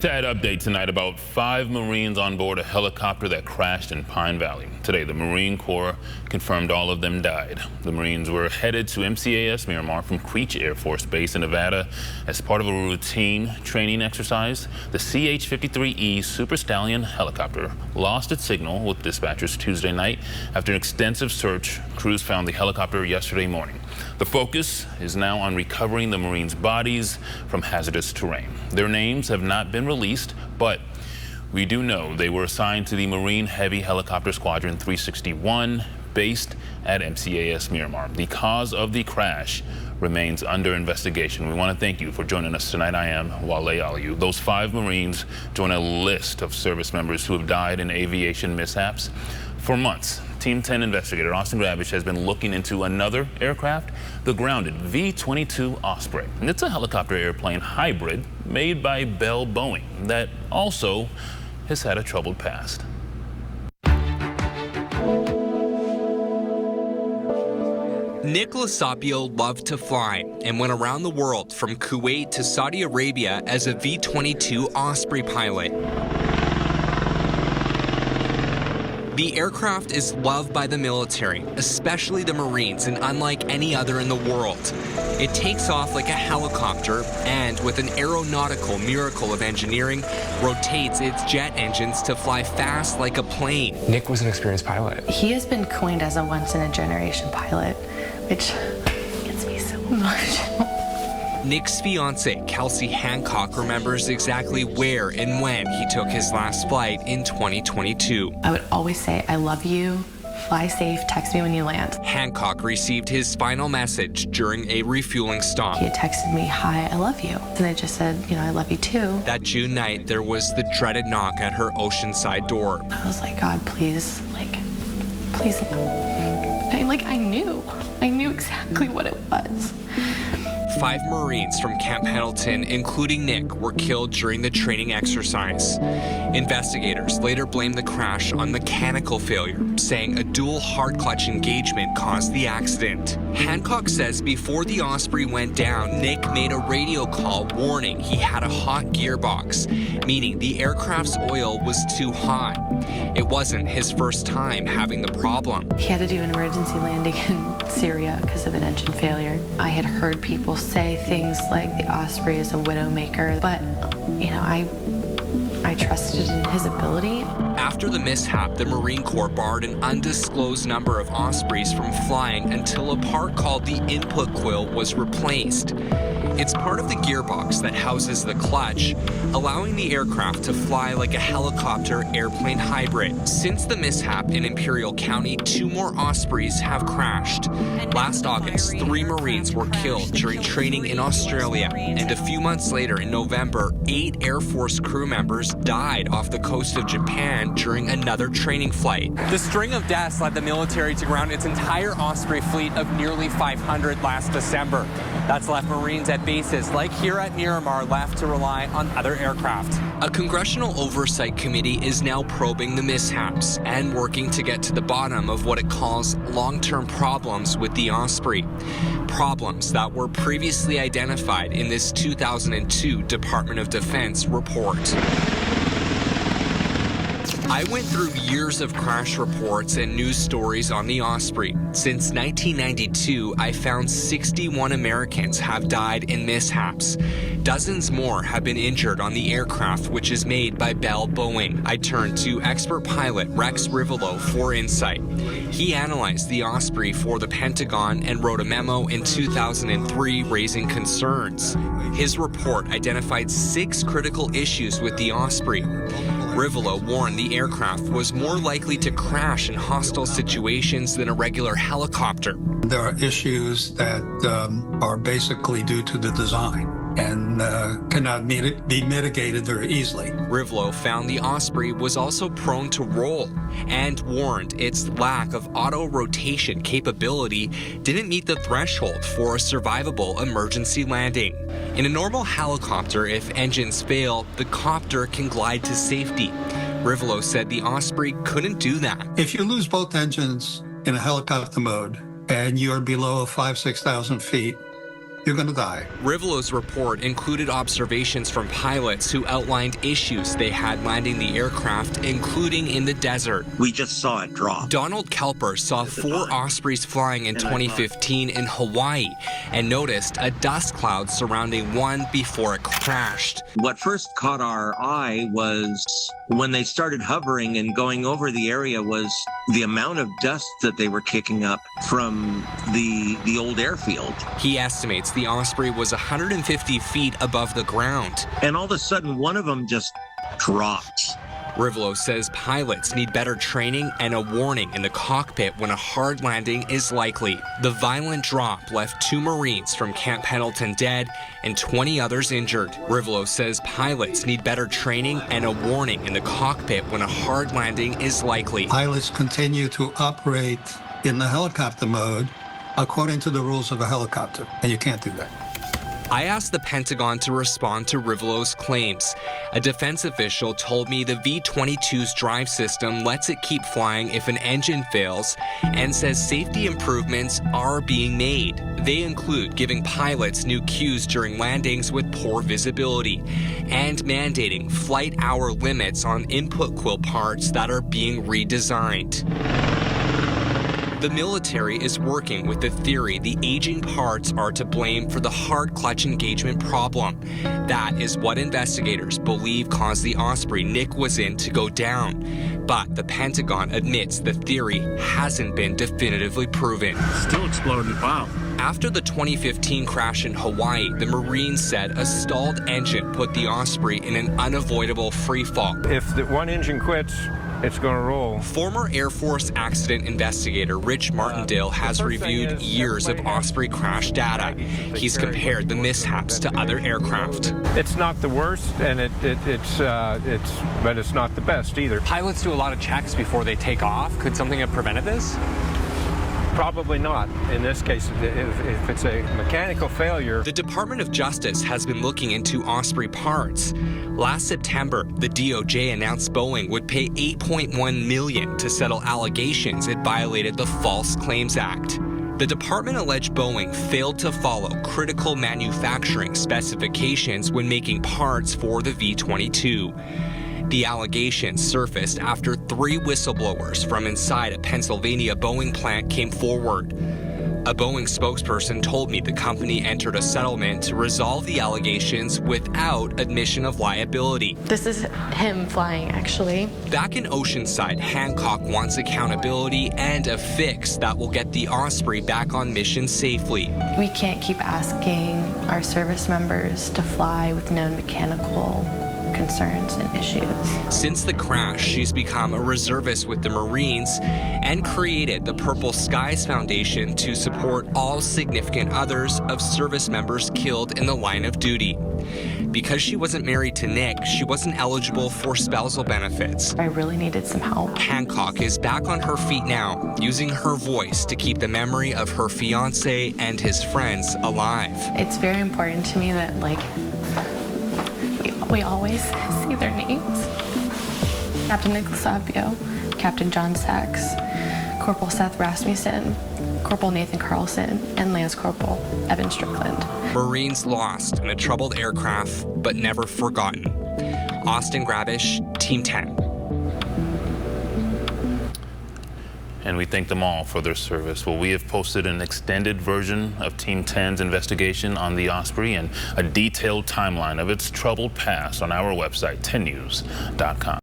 Sad update tonight about 5 Marines on board a helicopter that crashed in Pine Valley. Today, the Marine Corps confirmed all of them died. The Marines were headed to MCAS Miramar from Creech Air Force Base in Nevada as part of a routine training exercise. The CH-53E Super Stallion helicopter lost its signal with dispatchers Tuesday night. After an extensive search, crews found the helicopter yesterday morning. The focus is now on recovering the Marines' bodies from hazardous terrain. Their names have not been released, but we do know they were assigned to the Marine Heavy Helicopter Squadron 361 based at MCAS Miramar. The cause of the crash remains under investigation. We want to thank you for joining us tonight. I am Wale Aliyu. Those 5 Marines join a list of service members who have died in aviation mishaps. For months, Team 10 investigator Austin Grabish has been looking into another aircraft, the grounded V-22 Osprey. And it's a helicopter airplane hybrid made by Bell Boeing that also has had a troubled past. Nick Lasapio loved to fly and went around the world from Kuwait to Saudi Arabia as a V-22 Osprey pilot. The aircraft is loved by the military, especially the Marines, and unlike any other in the world. It takes off like a helicopter and, with an aeronautical miracle of engineering, rotates its jet engines to fly fast like a plane. Nick was an experienced pilot. He has been coined as a once-in-a-generation pilot, which gets me so emotional. Nick's fiancée, Kelsey Hancock, remembers exactly where and when he took his last flight in 2022. I would always say, I love you, fly safe, text me when you land. Hancock received his final message during a refueling stop. He had texted me, hi, I love you. And I just said, I love you too. That June night, there was the dreaded knock at her Oceanside door. I was like, God, please, please. I knew exactly what it was. 5 Marines from Camp Pendleton, including Nick, were killed during the training exercise. Investigators later blamed the crash on mechanical failure, saying a dual hard clutch engagement caused the accident. Hancock says before the Osprey went down, Nick made a radio call warning he had a hot gearbox, meaning the aircraft's oil was too hot. It wasn't his first time having the problem. He had to do an emergency landing in Syria because of an engine failure. I had heard people say things like the Osprey is a widowmaker, but I trusted in his ability. After the mishap, the Marine Corps barred an undisclosed number of Ospreys from flying until a part called the input quill was replaced. It's part of the gearbox that houses the clutch, allowing the aircraft to fly like a helicopter-airplane hybrid. Since the mishap in Imperial County, 2 more Ospreys have crashed. Last August, 3 Marines were killed during training in Australia, and a few months later, in November, 8 Air Force crew members died off the coast of Japan during another training flight. The string of deaths led the military to ground its entire Osprey fleet of nearly 500 last December. That's left Marines at bases like here at Miramar left to rely on other aircraft. A congressional oversight committee is now probing the mishaps and working to get to the bottom of what it calls long-term problems with the Osprey. Problems that were previously identified in this 2002 Department of Defense report. I went through years of crash reports and news stories on the Osprey. Since 1992, I found 61 Americans have died in mishaps. Dozens more have been injured on the aircraft, which is made by Bell Boeing. I turned to expert pilot Rex Rivolo for insight. He analyzed the Osprey for the Pentagon and wrote a memo in 2003 raising concerns. His report identified 6 critical issues with the Osprey. Rivolo warned the aircraft was more likely to crash in hostile situations than a regular helicopter. There are issues that are basically due to the design and cannot be mitigated very easily. Rivolo found the Osprey was also prone to roll and warned its lack of auto-rotation capability didn't meet the threshold for a survivable emergency landing. In a normal helicopter, if engines fail, the copter can glide to safety. Rivolo said the Osprey couldn't do that. If you lose both engines in a helicopter mode and you're below 5,000 to 6,000 feet, you're going to die. Rivelo's report included observations from pilots who outlined issues they had landing the aircraft, including in the desert. We just saw it drop. Donald Kelper saw 4 Ospreys flying in 2015 in Hawaii and noticed a dust cloud surrounding one before it crashed. What first caught our eye was when they started hovering and going over the area was the amount of dust that they were kicking up from the old airfield. He estimates the Osprey was 150 feet above the ground. And all of a sudden, one of them just dropped. Rivelo says pilots need better training and a warning in the cockpit when a hard landing is likely. The violent drop left 2 Marines from Camp Pendleton dead and 20 others injured. Rivelo says pilots need better training and a warning in the cockpit when a hard landing is likely. Pilots continue to operate in the helicopter mode according to the rules of a helicopter, and you can't do that. I asked the Pentagon to respond to Rivelo's claims. A defense official told me the V-22's drive system lets it keep flying if an engine fails and says safety improvements are being made. They include giving pilots new cues during landings with poor visibility and mandating flight hour limits on input quill parts that are being redesigned. The military is working with the theory the aging parts are to blame for the hard clutch engagement problem. That is what investigators believe caused the Osprey Nick was in to go down. But the Pentagon admits the theory hasn't been definitively proven. Still exploded. Wow. After the 2015 crash in Hawaii, the Marines said a stalled engine put the Osprey in an unavoidable free fall. If the one engine quits, it's going to roll. Former Air Force accident investigator Rich Martindale has reviewed years of Osprey crash data. He's compared the mishaps to other aircraft. It's not the worst, and but it's not the best either. Pilots do a lot of checks before they take off. Could something have prevented this? Probably not. In this case, if it's a mechanical failure. The Department of Justice has been looking into Osprey parts. Last September, the DOJ announced Boeing would pay $8.1 million to settle allegations it violated the False Claims Act. The department alleged Boeing failed to follow critical manufacturing specifications when making parts for the V-22. The allegations surfaced after 3 whistleblowers from inside a Pennsylvania Boeing plant came forward. A Boeing spokesperson told me the company entered a settlement to resolve the allegations without admission of liability. This is him flying, actually. Back in Oceanside, Hancock wants accountability and a fix that will get the Osprey back on mission safely. We can't keep asking our service members to fly with known mechanical concerns and issues. Since the crash, she's become a reservist with the Marines and created the Purple Skies Foundation to support all significant others of service members killed in the line of duty. Because she wasn't married to Nick, she wasn't eligible for spousal benefits. I really needed some help. Hancock is back on her feet now, using her voice to keep the memory of her fiancé and his friends alive. It's very important to me that, we always see their names. Captain Nicholas Sapio, Captain John Sachs, Corporal Seth Rasmussen, Corporal Nathan Carlson, and Lance Corporal Evan Strickland. Marines lost in a troubled aircraft, but never forgotten. Austin Grabish, Team 10. And we thank them all for their service. Well, we have posted an extended version of Team 10's investigation on the Osprey and a detailed timeline of its troubled past on our website, 10news.com.